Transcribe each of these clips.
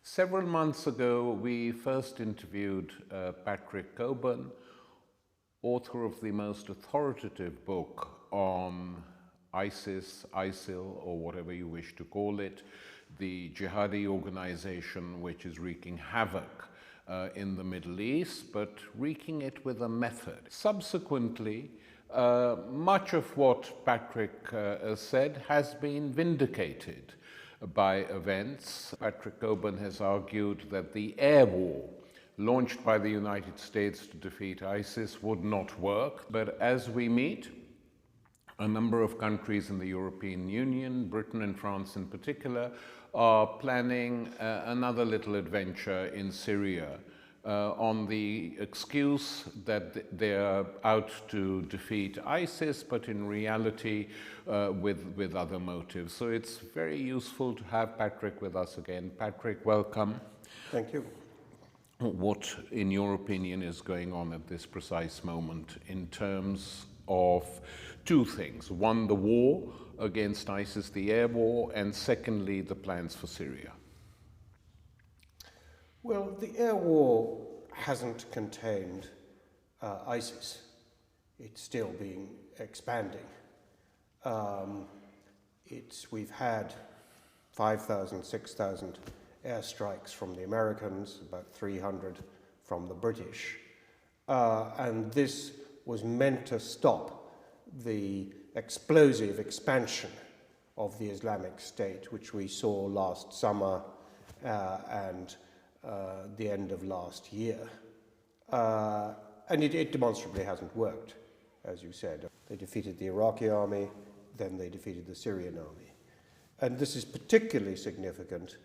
Several months ago, we first interviewed Patrick Cockburn, author of the most authoritative book on ISIS, ISIL, or whatever you wish to call it, the jihadi organization which is wreaking havoc in the Middle East, but wreaking it with a method. Subsequently, much of what Patrick said has been vindicated by events. Patrick Cockburn has argued that the air war launched by the United States to defeat ISIS would not work. But as we meet, a number of countries in the European Union, Britain and France in particular, are planning another little adventure in Syria on the excuse that they're out to defeat ISIS, but in reality with other motives. So it's very useful to have Patrick with us again. Patrick, welcome. Thank you. What, in your opinion, is going on at this precise moment in terms of two things? One, the war against ISIS, the air war, and secondly, the plans for Syria. Well, the air war hasn't contained ISIS. It's still being expanding. We've had 5,000, 6,000 airstrikes from the Americans, about 300 from the British. And this was meant to stop the explosive expansion of the Islamic State, which we saw last summer and the end of last year. And it demonstrably hasn't worked, as you said. They defeated the Iraqi army, then they defeated the Syrian army. And this is particularly significant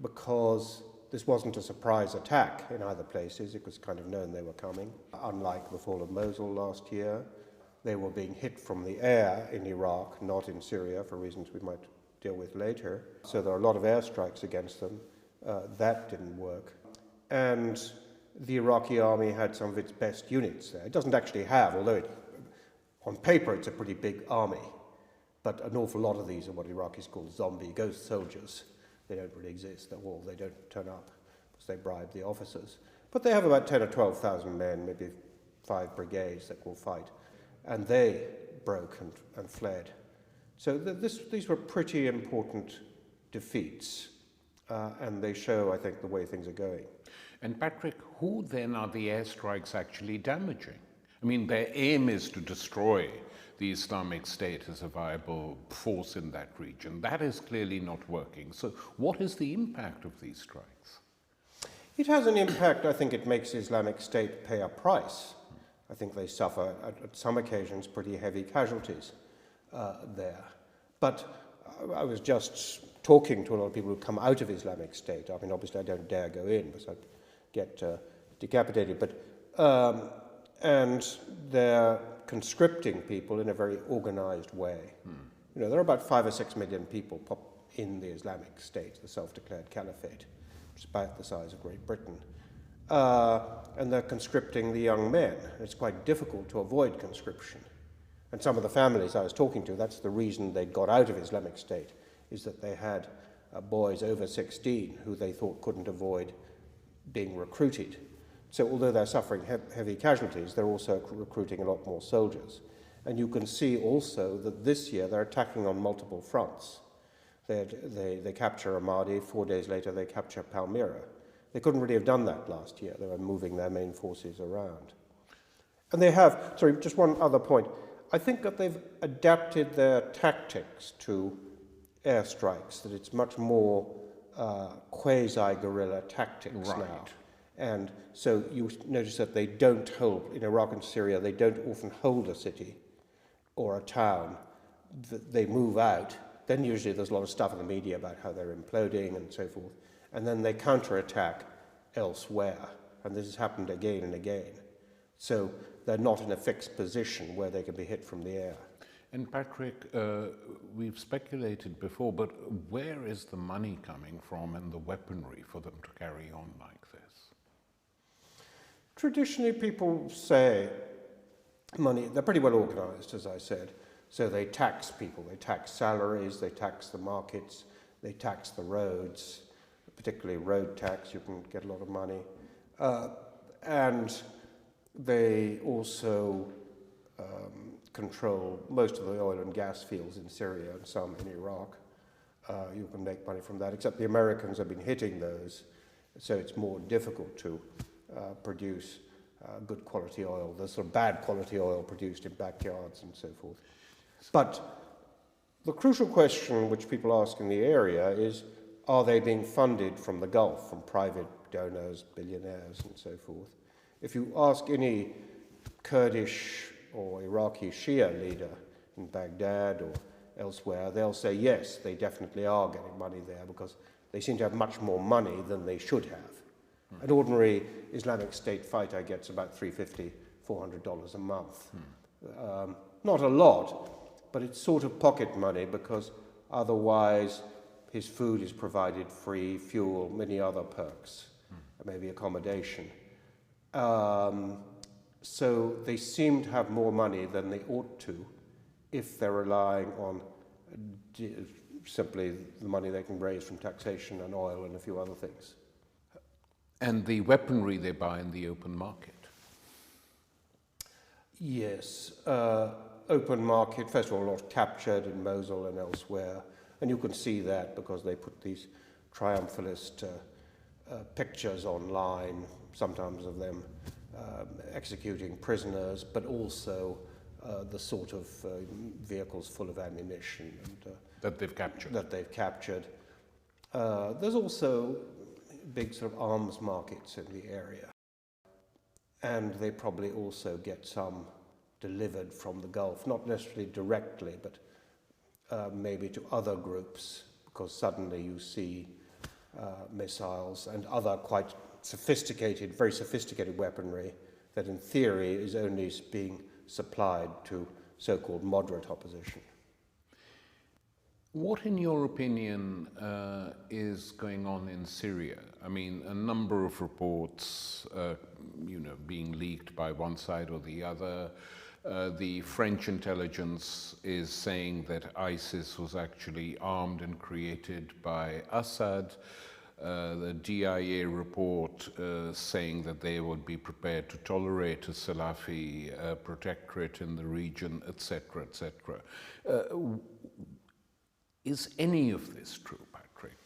because this wasn't a surprise attack in either places. It was kind of known they were coming. Unlike the fall of Mosul last year, they were being hit from the air in Iraq, not in Syria, for reasons we might deal with later. So there are a lot of airstrikes against them. That didn't work. And the Iraqi army had some of its best units there. It doesn't actually have, although on paper it's a pretty big army, but an awful lot of these are what Iraqis call zombie ghost soldiers. They don't really exist. They don't turn up because they bribe the officers. But they have about 10 or 12,000 men, maybe 5 brigades that will fight. And they broke and fled. So these were pretty important defeats. And they show, I think, the way things are going. And Patrick, who then are the airstrikes actually damaging? I mean, their aim is to destroy the Islamic State as a viable force in that region. That is clearly not working. So what is the impact of these strikes? It has an impact. I think it makes the Islamic State pay a price. I think they suffer, at some occasions, pretty heavy casualties there. But I was just talking to a lot of people who come out of Islamic State. I mean, obviously I don't dare go in because I'd get decapitated. But and they're conscripting people in a very organized way. You know, there are about 5 or 6 million people in the Islamic State, the self-declared caliphate, which is about the size of Great Britain. And they're conscripting the young men. It's quite difficult to avoid conscription. And some of the families I was talking to, that's the reason they got out of Islamic State, is that they had boys over 16 who they thought couldn't avoid being recruited. So although they're suffering heavy casualties, they're also recruiting a lot more soldiers. And you can see also that this year they're attacking on multiple fronts. They capture Ramadi, 4 days later they capture Palmyra. They couldn't really have done that last year. They were moving their main forces around. And they have, sorry, just one other point. I think that they've adapted their tactics to airstrikes, that it's much more quasi-guerrilla tactics now. And so you notice that they don't hold, in Iraq and Syria, they don't often hold a city or a town. They move out. Then usually there's a lot of stuff in the media about how they're imploding and so forth. And then they counterattack elsewhere. And this has happened again and again. So they're not in a fixed position where they can be hit from the air. And Patrick, we've speculated before, but where is the money coming from and the weaponry for them to carry on like this? Traditionally, people say money, they're pretty well organized, as I said. So they tax people, they tax salaries, they tax the markets, they tax the roads, particularly road tax, you can get a lot of money. And they also control most of the oil and gas fields in Syria and some in Iraq. You can make money from that, except the Americans have been hitting those, so it's more difficult to produce good quality oil. There's sort of bad quality oil produced in backyards and so forth. But the crucial question which people ask in the area is, are they being funded from the Gulf, from private donors, billionaires and so forth? If you ask any Kurdish or Iraqi Shia leader in Baghdad or elsewhere, they'll say yes, they definitely are getting money there because they seem to have much more money than they should have. An ordinary Islamic State fighter gets about $350, $400 a month. Not a lot, but it's sort of pocket money because otherwise his food is provided free, fuel, many other perks, maybe accommodation. So they seem to have more money than they ought to if they're relying on simply the money they can raise from taxation and oil and a few other things. And the weaponry they buy in the open market. Yes, open market, first of all, a lot captured in Mosul and elsewhere, and you can see that because they put these triumphalist pictures online, sometimes of them executing prisoners, but also the sort of vehicles full of ammunition and, that they've captured. There's also big sort of arms markets in the area, and they probably also get some delivered from the Gulf, not necessarily directly, but maybe to other groups, because suddenly you see missiles and other quite sophisticated, very sophisticated weaponry that in theory is only being supplied to so-called moderate opposition. What, in your opinion, is going on in Syria? I mean, a number of reports, being leaked by one side or the other. The French intelligence is saying that ISIS was actually armed and created by Assad. The DIA report saying that they would be prepared to tolerate a Salafi protectorate in the region, etc., etc. Is any of this true, Patrick?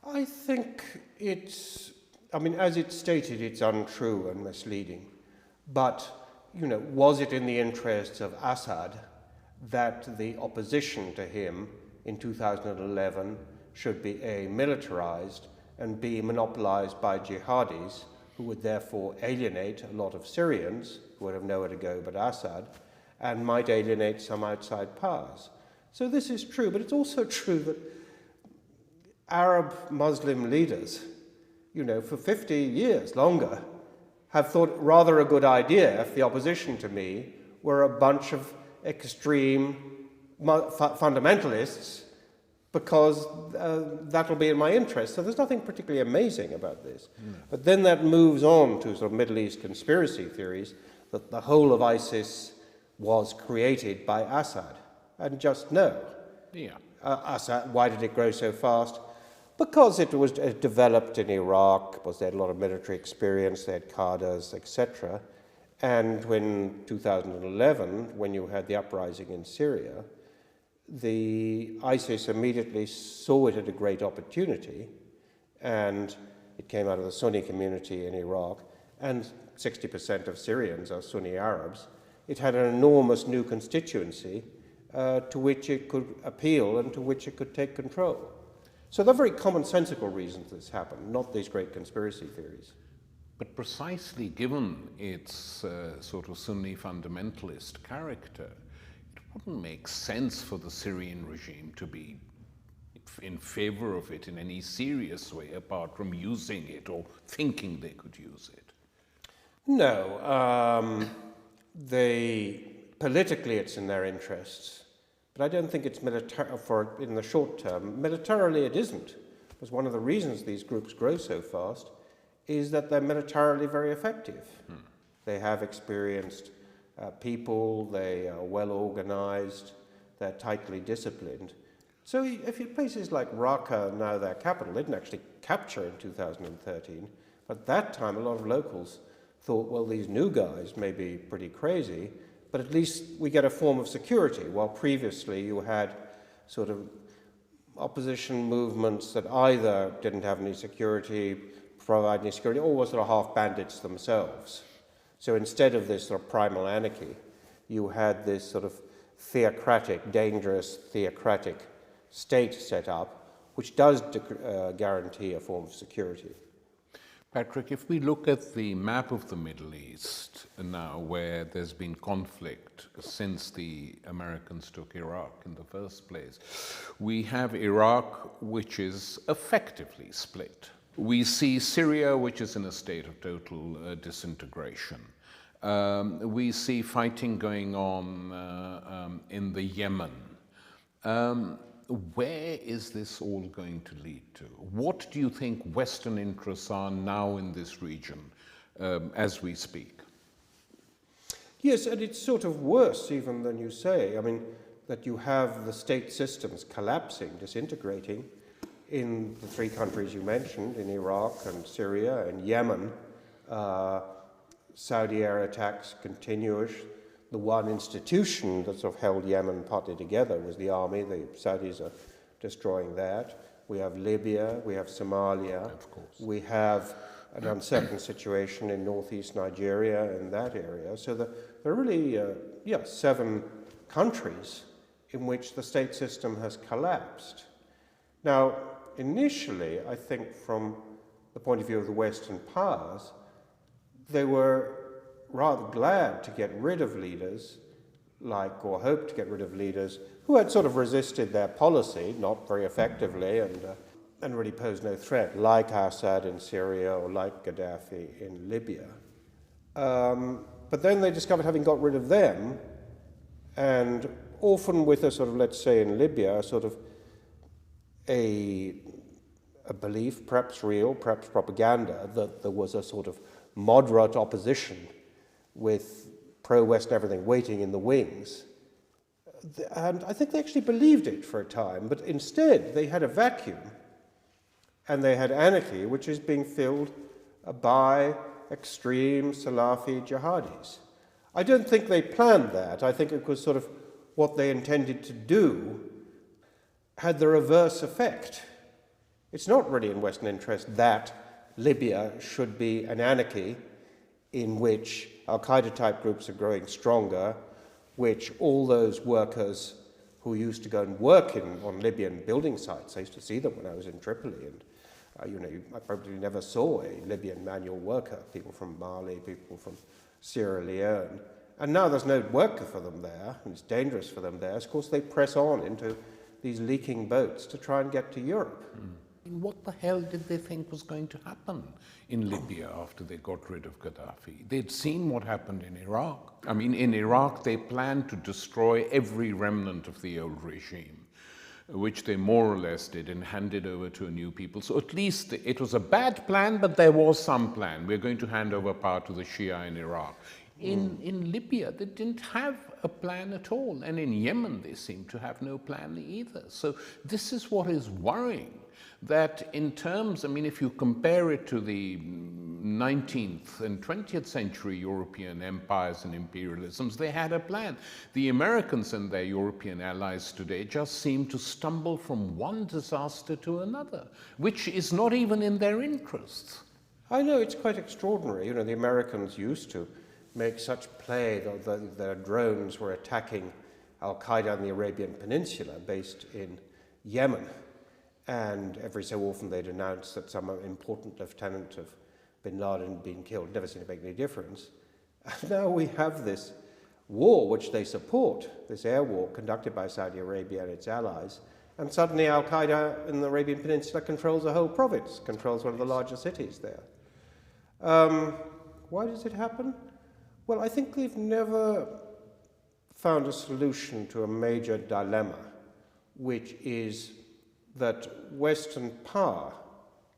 I think as it's stated, it's untrue and misleading. But, was it in the interests of Assad that the opposition to him in 2011 should be A, militarized, and B, monopolized by jihadis, who would therefore alienate a lot of Syrians, who would have nowhere to go but Assad, and might alienate some outside powers? So this is true, but it's also true that Arab Muslim leaders, for 50 years longer, have thought rather a good idea if the opposition to me were a bunch of extreme fundamentalists, because that'll be in my interest. So there's nothing particularly amazing about this. But then that moves on to sort of Middle East conspiracy theories, that the whole of ISIS was created by Assad. And just no. Assad, why did it grow so fast? Because it was developed in Iraq, because they had a lot of military experience, they had cadres, etc. And when 2011, when you had the uprising in Syria, the ISIS immediately saw it as a great opportunity, and it came out of the Sunni community in Iraq, and 60% of Syrians are Sunni Arabs. It had an enormous new constituency to which it could appeal and to which it could take control. So there are very commonsensical reasons this happened, not these great conspiracy theories. But precisely given its sort of Sunni fundamentalist character, it wouldn't make sense for the Syrian regime to be in favor of it in any serious way, apart from using it or thinking they could use it. No, politically it's in their interests, but I don't think it's in the short term. Militarily it isn't, because one of the reasons these groups grow so fast is that they're militarily very effective. They have experienced people, they are well organized, they're tightly disciplined. So if you places like Raqqa, now their capital, they didn't actually capture in 2013, but at that time a lot of locals thought, well, these new guys may be pretty crazy, but at least we get a form of security, while previously you had sort of opposition movements that either didn't have any security, provide any security, or were sort of half bandits themselves. So instead of this sort of primal anarchy, you had this sort of theocratic, dangerous theocratic state set up, which does guarantee a form of security. Patrick, if we look at the map of the Middle East now, where there's been conflict since the Americans took Iraq in the first place, we have Iraq, which is effectively split. We see Syria, which is in a state of total disintegration. We see fighting going on in the Yemen. Where is this all going to lead to? What do you think Western interests are now in this region as we speak? Yes, and it's sort of worse even than you say. I mean, that you have the state systems collapsing, disintegrating in the three countries you mentioned, in Iraq and Syria and Yemen. Saudi air attacks continuous. The one institution that sort of held Yemen partly together was the army. The Saudis are destroying that. We have Libya, we have Somalia, of course. We have an uncertain situation in northeast Nigeria in that area. So there are really 7 countries in which the state system has collapsed. Now, initially, I think from the point of view of the Western powers, they were rather glad to get rid of leaders or hoped to get rid of leaders who had sort of resisted their policy, not very effectively, and really posed no threat, like Assad in Syria or like Gaddafi in Libya. But then they discovered, having got rid of them, and often with a sort of, let's say in Libya, sort of a belief, perhaps real, perhaps propaganda, that there was a sort of moderate opposition with pro-West everything waiting in the wings. And I think they actually believed it for a time, but instead they had a vacuum and they had anarchy, which is being filled by extreme Salafi jihadis. I don't think they planned that. I think it was sort of what they intended to do had the reverse effect. It's not really in Western interest that Libya should be an anarchy in which Al-Qaeda type groups are growing stronger, which all those workers who used to go and work on Libyan building sites, I used to see them when I was in Tripoli, and I probably never saw a Libyan manual worker, people from Mali, people from Sierra Leone, and now there's no work for them there, and it's dangerous for them there. Of course, they press on into these leaking boats to try and get to Europe. What the hell did they think was going to happen in Libya after they got rid of Gaddafi? They'd seen what happened in Iraq. I mean, in Iraq, they planned to destroy every remnant of the old regime, which they more or less did and handed over to a new people. So at least it was a bad plan, but there was some plan. We're going to hand over power to the Shia in Iraq. In Libya, they didn't have a plan at all. And in Yemen, they seem to have no plan either. So this is what is worrying. That in terms, I mean, if you compare it to the 19th and 20th century European empires and imperialisms, they had a plan. The Americans and their European allies today just seem to stumble from one disaster to another, which is not even in their interests. I know, it's quite extraordinary. The Americans used to make such play that their drones were attacking Al-Qaeda in the Arabian Peninsula, based in Yemen. And every so often they'd announce that some important lieutenant of bin Laden had been killed. Never seemed to make any difference. And now we have this war which they support, this air war conducted by Saudi Arabia and its allies, and suddenly Al-Qaeda in the Arabian Peninsula controls a whole province, controls one of the largest cities there. Why does it happen? Well, I think they've never found a solution to a major dilemma, which is that Western power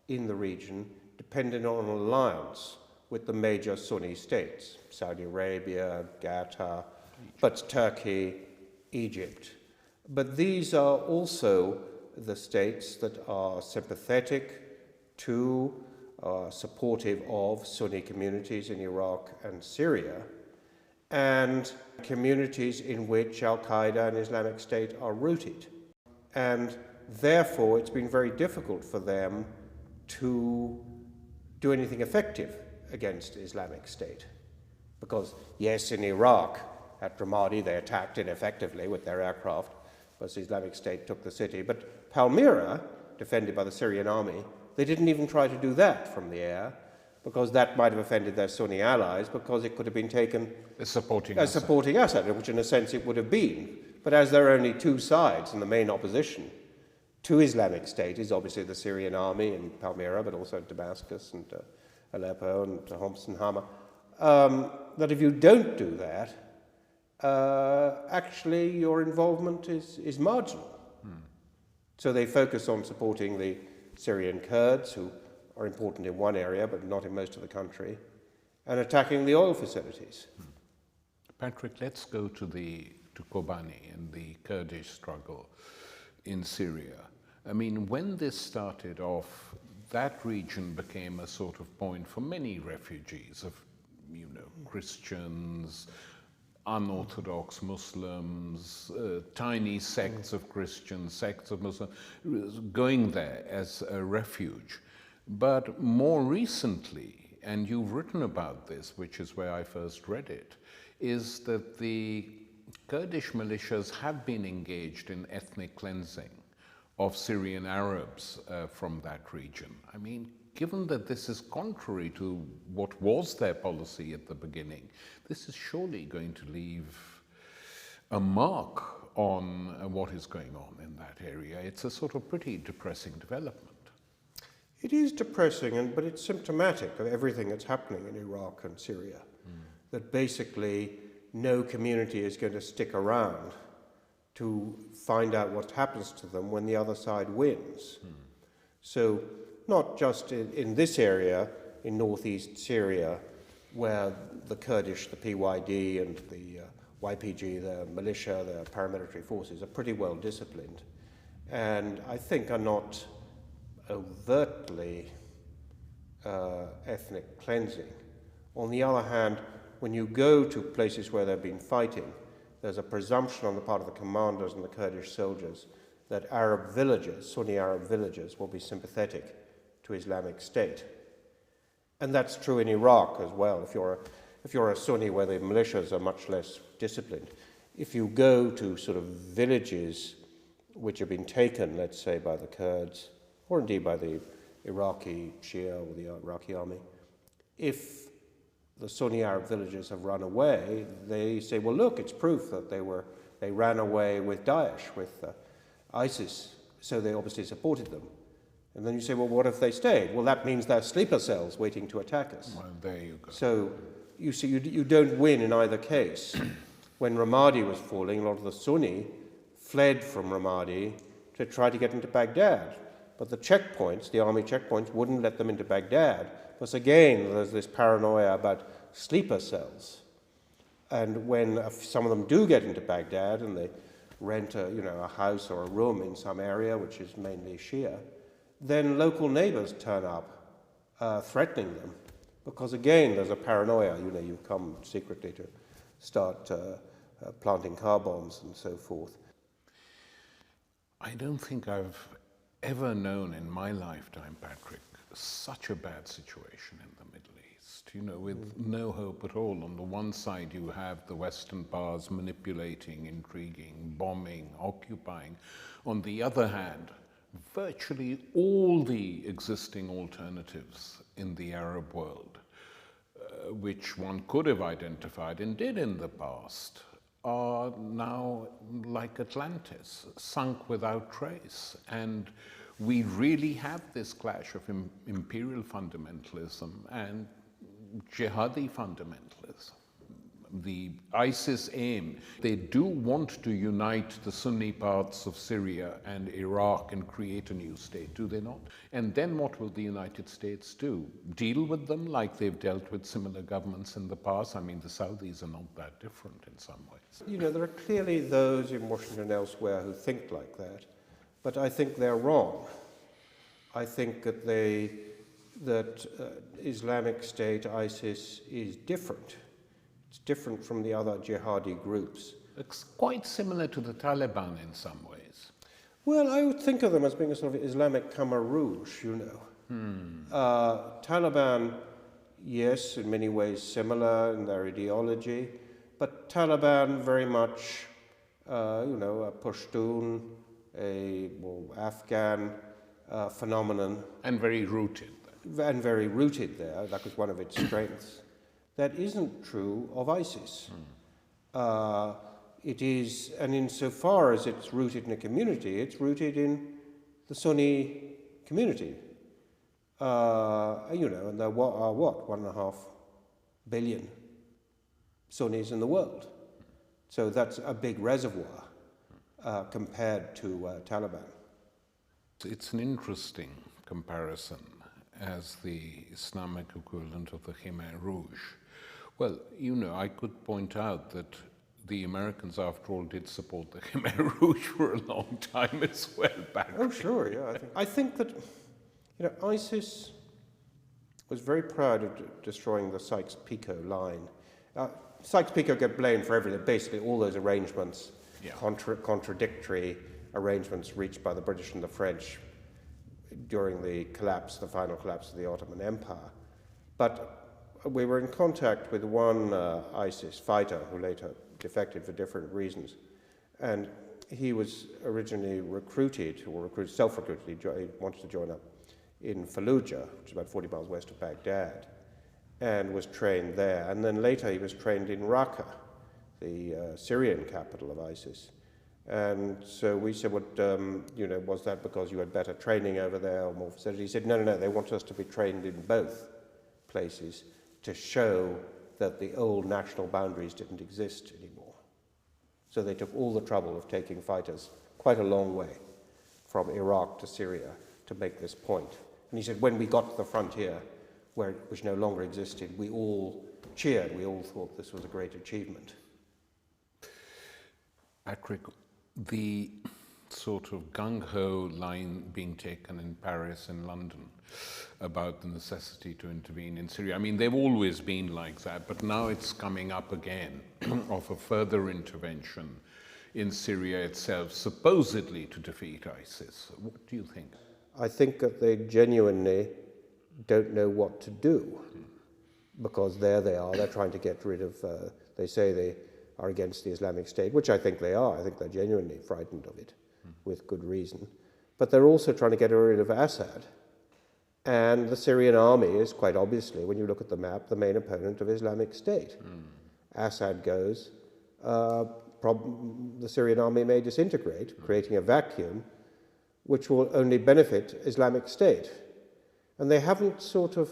in the region depended on an alliance with the major Sunni states, Saudi Arabia, Qatar, but Turkey, Egypt, But these are also the states that are sympathetic to, supportive of Sunni communities in Iraq and Syria, and communities in which Al-Qaeda and Islamic State are rooted. And therefore, it's been very difficult for them to do anything effective against Islamic State. Because, yes, in Iraq, at Ramadi, they attacked ineffectively with their aircraft, but the Islamic State took the city. But Palmyra, defended by the Syrian army, they didn't even try to do that from the air, because that might have offended their Sunni allies, because it could have been taken as supporting Assad, which in a sense it would have been. But as there are only two sides, and the main opposition to Islamic State is obviously the Syrian army in Palmyra, but also Damascus and Aleppo and Homs and Hama, that if you don't do that, actually your involvement is marginal. So they focus on supporting the Syrian Kurds, who are important in one area but not in most of the country, and attacking the oil facilities. Patrick, let's go to Kobani and the Kurdish struggle in Syria. I mean, when this started off, that region became a sort of point for many refugees of, Christians, unorthodox Muslims, tiny sects of Christians, sects of Muslims, going there as a refuge. But more recently, and you've written about this, which is where I first read it, is that the Kurdish militias have been engaged in ethnic cleansing of Syrian Arabs from that region. I mean, given that this is contrary to what was their policy at the beginning, this is surely going to leave a mark on what is going on in that area. It's a sort of pretty depressing development. It is depressing, but it's symptomatic of everything that's happening in Iraq and Syria. That basically no community is going to stick around to find out what happens to them when the other side wins. So not just in this area, in northeast Syria, where the Kurdish, the PYD and the YPG, the militia, the paramilitary forces are pretty well disciplined, and I think are not overtly ethnic cleansing. On the other hand, when you go to places where they've been fighting, there's a presumption on the part of the commanders and the Kurdish soldiers that Arab villages, Sunni Arab villages, will be sympathetic to Islamic State. And that's true in Iraq as well. If you're a Sunni where the militias are much less disciplined, if you go to sort of villages which have been taken, let's say, by the Kurds, or indeed by the Iraqi Shia or the Iraqi army, if the Sunni Arab villages have run away, they say, well, look, it's proof that they ran away with Daesh, with ISIS, so they obviously supported them. And then you say, well, what if they stayed? Well, that means they're sleeper cells waiting to attack us. Well, there you go. So you see, you don't win in either case. When Ramadi was falling, a lot of the Sunni fled from Ramadi to try to get into Baghdad. But the checkpoints, the army checkpoints, wouldn't let them into Baghdad. Because again, there's this paranoia about sleeper cells. And when some of them do get into Baghdad and they rent a house or a room in some area, which is mainly Shia, then local neighbors turn up threatening them. Because again, there's a paranoia, you come secretly to start planting car bombs and so forth. I don't think I've ever known in my lifetime, Patrick, such a bad situation in the Middle East, with no hope at all. On the one side, you have the Western powers manipulating, intriguing, bombing, occupying. On the other hand, virtually all the existing alternatives in the Arab world, which one could have identified and did in the past, are now like Atlantis, sunk without trace. And we really have this clash of imperial fundamentalism and jihadi fundamentalism. the ISIS aim. They do want to unite the Sunni parts of Syria and Iraq and create a new state, do they not? And then what will the United States do? Deal with them like they've dealt with similar governments in the past? I mean, the Saudis are not that different in some ways. You know, there are clearly those in Washington and elsewhere who think like that, but I think they're wrong. I think that Islamic State, ISIS, is different. It's different from the other jihadi groups. It's quite similar to the Taliban in some ways. Well, I would think of them as being a sort of Islamic Khmer Rouge, you know. Taliban, yes, in many ways similar in their ideology, but Taliban very much, you know, a Pashtun, a Afghan phenomenon. And very rooted. And very rooted there. That was one of its strengths. That isn't true of ISIS. It is, and insofar as it's rooted in a community, it's rooted in the Sunni community. You know, and there are what, 1.5 billion Sunnis in the world. So that's a big reservoir compared to Taliban. It's an interesting comparison as the Islamic equivalent of the Khmer Rouge. Well, you know, I could point out that the Americans, after all, did support the Khmer Rouge for a long time as well back. Oh, sure, yeah. I think that, you know, ISIS was very proud of destroying the Sykes-Picot line. Sykes-Picot get blamed for everything, basically all those arrangements, contradictory arrangements reached by the British and the French during the final collapse of the Ottoman Empire. But we were in contact with one ISIS fighter who later defected for different reasons. And he was originally self-recruited, he wanted to join up in Fallujah, which is about 40 miles west of Baghdad, and was trained there. And then later he was trained in Raqqa, the Syrian capital of ISIS. And so we said, you know, was that because you had better training over there or more facilities? He said, no, they want us to be trained in both places to show that the old national boundaries didn't exist anymore. So they took all the trouble of taking fighters quite a long way from Iraq to Syria to make this point. And he said, when we got to the frontier, which no longer existed, we all cheered. We all thought this was a great achievement. Patrick, the sort of gung-ho line being taken in Paris and London about the necessity to intervene in Syria. I mean, they've always been like that, but now it's coming up again of a further intervention in Syria itself, supposedly to defeat ISIS. What do you think? I think that they genuinely don't know what to do, because there they are, they're trying to get rid of, they say they are against the Islamic State, which I think they are. I think they're genuinely frightened of it, with good reason. But they're also trying to get rid of Assad. And the Syrian army is quite obviously, when you look at the map, the main opponent of Islamic State. Assad goes, the Syrian army may disintegrate, creating a vacuum, which will only benefit Islamic State. And they haven't sort of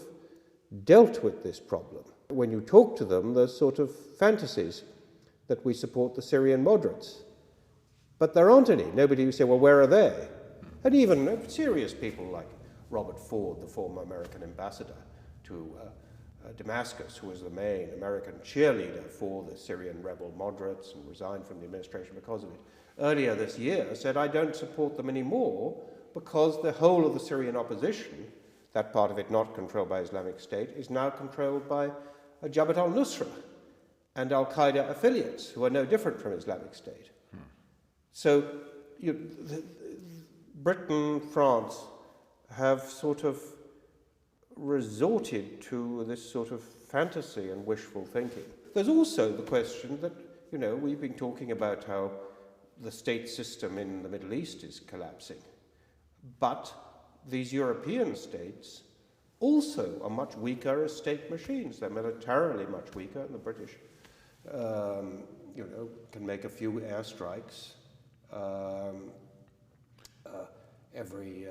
dealt with this problem. When you talk to them, there's sort of fantasies that we support the Syrian moderates. But there aren't any. Nobody who say, well, where are they? And even serious people like Robert Ford, the former American ambassador to Damascus, who was the main American cheerleader for the Syrian rebel moderates and resigned from the administration because of it, earlier this year said, I don't support them anymore because the whole of the Syrian opposition, that part of it not controlled by Islamic State, is now controlled by Jabhat al-Nusra and al-Qaeda affiliates, who are no different from Islamic State. So Britain, France have sort of resorted to this sort of fantasy and wishful thinking. There's also the question that, you know, we've been talking about how the state system in the Middle East is collapsing, but these European states also are much weaker as state machines. They're militarily much weaker, and the British can make a few airstrikes every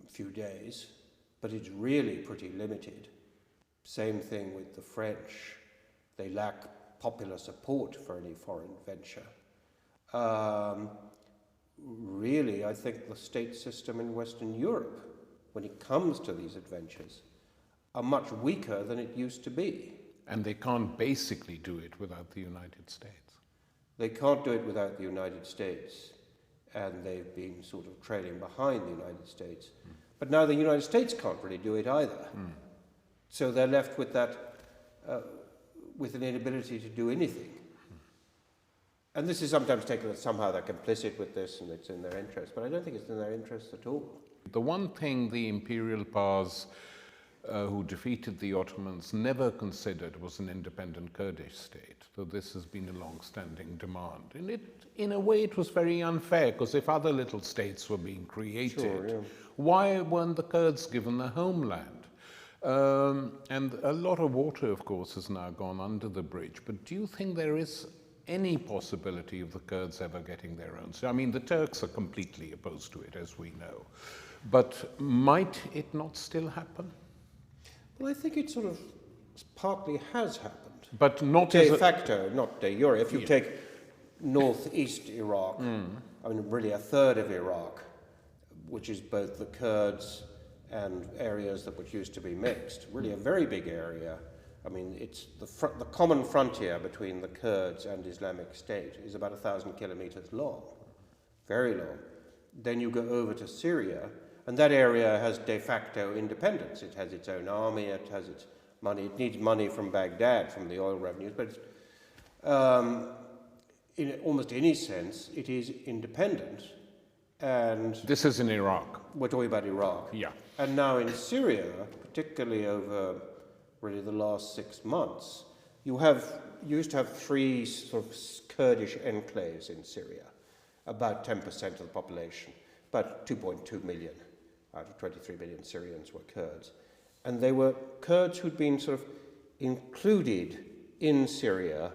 few days, but it's really pretty limited. Same thing with the French. They lack popular support for any foreign venture. Really, I think the state system in Western Europe, when it comes to these adventures, are much weaker than it used to be. And they can't basically do it without the United States. They can't do it without the United States, and they've been sort of trailing behind the United States. But now the United States can't really do it either. So they're left with that, with an inability to do anything. And this is sometimes taken as somehow they're complicit with this and it's in their interest, but I don't think it's in their interest at all. The one thing the imperial powers who defeated the Ottomans never considered was an independent Kurdish state, though this has been a long-standing demand. And in a way, it was very unfair, because if other little states were being created, Sure, yeah. why weren't the Kurds given a homeland? And a lot of water, of course, has now gone under the bridge, but do you think there is any possibility of the Kurds ever getting their own? So, I mean, the Turks are completely opposed to it, as we know. But might it not still happen? Well, I think it sort of partly has happened. But not De as facto, not de jure. If you take northeast Iraq, I mean, really a third of Iraq, which is both the Kurds and areas that which used to be mixed, really a very big area. I mean, it's the common frontier between the Kurds and Islamic State is about 1,000 kilometers long, very long. Then you go over to Syria, and that area has de facto independence. It has its own army, it has its money, it needs money from Baghdad, from the oil revenues, but in almost any sense, it is independent. And this is in Iraq. we're talking about Iraq. Yeah. And now in Syria, particularly over really the last 6 months, you used to have 3 sort of Kurdish enclaves in Syria, about 10% of the population, about 2.2 million out of 23 million Syrians were Kurds. And they were Kurds who'd been sort of included in Syria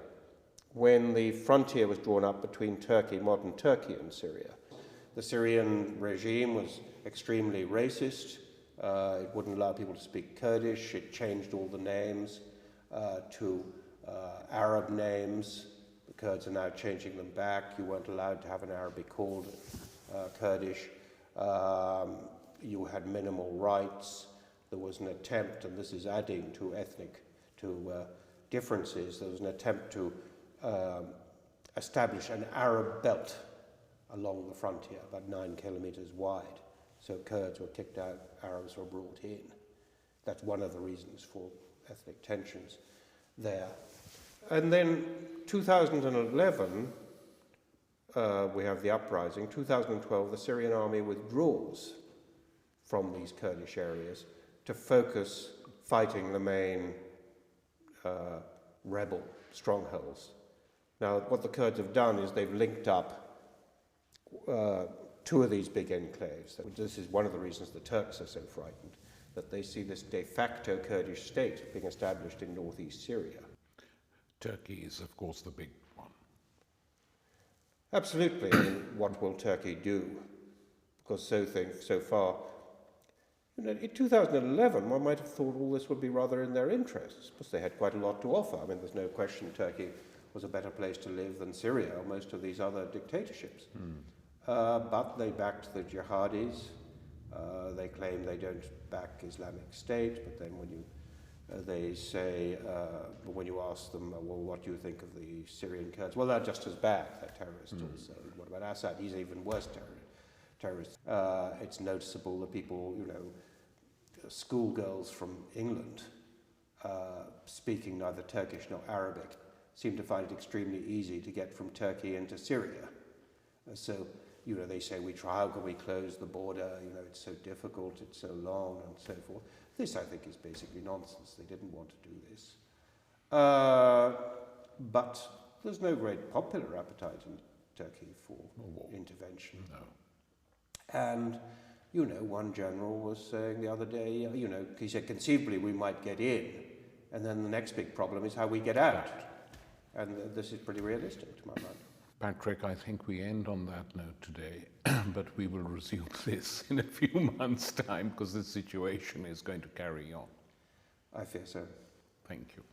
when the frontier was drawn up between Turkey, modern Turkey, and Syria. The Syrian regime was extremely racist. It wouldn't allow people to speak Kurdish. It changed all the names to Arab names. The Kurds are now changing them back. You weren't allowed to have an Arabic called Kurdish. You had minimal rights. There was an attempt, and this is adding to differences, there was an attempt to establish an Arab belt along the frontier, about 9 kilometers wide. So Kurds were kicked out, Arabs were brought in. That's one of the reasons for ethnic tensions there. And then 2011, we have the uprising. 2012, the Syrian army withdraws from these Kurdish areas to focus fighting the main rebel strongholds. Now, what the Kurds have done is they've linked up 2 of these big enclaves. This is one of the reasons the Turks are so frightened, that they see this de facto Kurdish state being established in northeast Syria. Turkey is, of course, the big one. Absolutely. I mean, what will Turkey do? Because so far, in 2011, one might have thought all this would be rather in their interests, because they had quite a lot to offer. I mean, there's no question Turkey was a better place to live than Syria or most of these other dictatorships. But they backed the jihadis. They claim they don't back Islamic State, but then when you they say, when you ask them, well, what do you think of the Syrian Kurds? Well, they're just as bad. They're terrorists also. What about Assad? He's even worse terrorist. It's noticeable that people, schoolgirls from England, speaking neither Turkish nor Arabic, seem to find it extremely easy to get from Turkey into Syria. So, they say, how can we close the border? It's so difficult, it's so long, and so forth. This, I think, is basically nonsense. They didn't want to do this. But there's no great popular appetite in Turkey for intervention. No. And, one general was saying the other day, he said, conceivably we might get in, and then the next big problem is how we get out. And this is pretty realistic to my mind. Patrick, I think we end on that note today, but we will resume this in a few months' time because the situation is going to carry on. I fear so. Thank you.